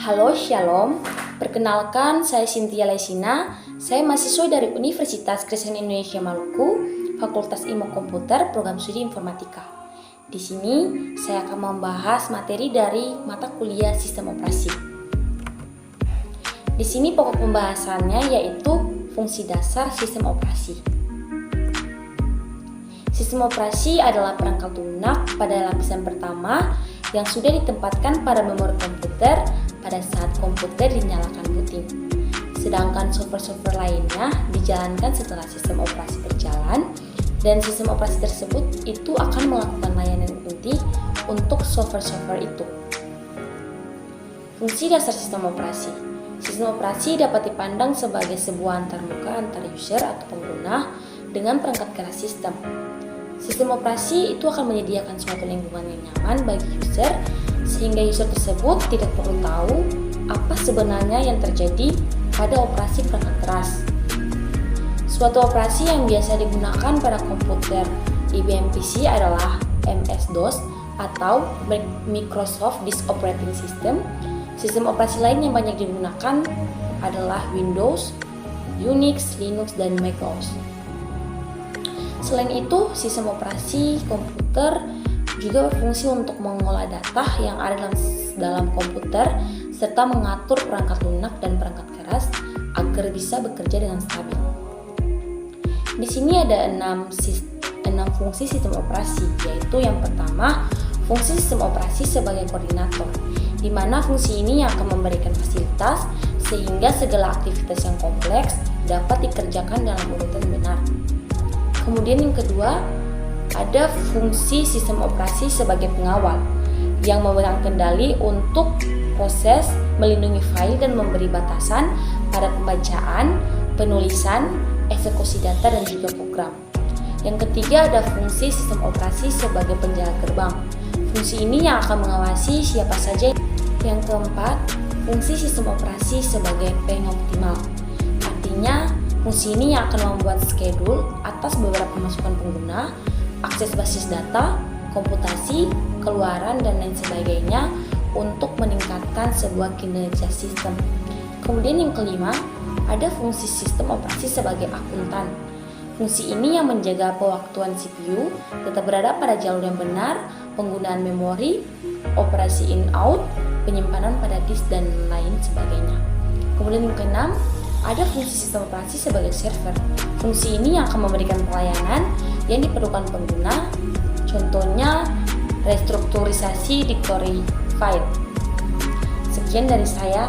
Halo, Shalom. Perkenalkan, saya Cynthia Lesina. Saya mahasiswa dari Universitas Kristen Indonesia Maluku, Fakultas Ilmu Komputer, Program Studi Informatika. Di sini, saya akan membahas materi dari mata kuliah Sistem Operasi. Di sini pokok pembahasannya yaitu fungsi dasar sistem operasi. Sistem operasi adalah perangkat lunak pada lapisan pertama yang sudah ditempatkan pada memori komputer pada saat komputer dinyalakan booting. Sedangkan software-software lainnya dijalankan setelah sistem operasi berjalan, dan sistem operasi tersebut itu akan melakukan layanan inti untuk software-software itu. Fungsi dasar sistem operasi. Sistem operasi dapat dipandang sebagai sebuah antarmuka antara user atau pengguna dengan perangkat keras sistem. Sistem operasi itu akan menyediakan suatu lingkungan yang nyaman bagi user, sehingga user tersebut tidak perlu tahu apa sebenarnya yang terjadi pada operasi perangkat keras. Suatu operasi yang biasa digunakan pada komputer IBM PC adalah MS-DOS atau Microsoft Disk Operating System. Sistem operasi lain yang banyak digunakan adalah Windows, Unix, Linux, dan macOS. Selain itu, sistem operasi komputer juga berfungsi untuk mengolah data yang ada dalam komputer serta mengatur perangkat lunak dan perangkat keras agar bisa bekerja dengan stabil. Di sini ada 6 fungsi sistem operasi, yaitu yang pertama, fungsi sistem operasi sebagai koordinator, di mana fungsi ini akan memberikan fasilitas sehingga segala aktivitas yang kompleks dapat dikerjakan dalam urutan benar. Kemudian yang kedua, ada fungsi sistem operasi sebagai pengawal yang memegang kendali untuk proses, melindungi file dan memberi batasan pada pembacaan, penulisan, eksekusi data dan juga program. Yang ketiga, ada fungsi sistem operasi sebagai penjaga gerbang. Fungsi ini yang akan mengawasi siapa saja. Yang keempat, fungsi sistem operasi sebagai pengoptimal. Artinya, fungsi ini yang akan membuat schedule atas beberapa masukan pengguna, akses basis data, komputasi, keluaran, dan lain sebagainya untuk meningkatkan sebuah kinerja sistem. Kemudian yang kelima, ada fungsi sistem operasi sebagai akuntan. Fungsi ini yang menjaga pewaktuan CPU tetap berada pada jalur yang benar, penggunaan memori, operasi in-out, penyimpanan pada disk, dan lain sebagainya. Kemudian yang keenam, ada fungsi sistem operasi sebagai server. Fungsi ini yang akan memberikan pelayanan yang diperlukan pengguna, contohnya restrukturisasi dictory file. Sekian dari saya.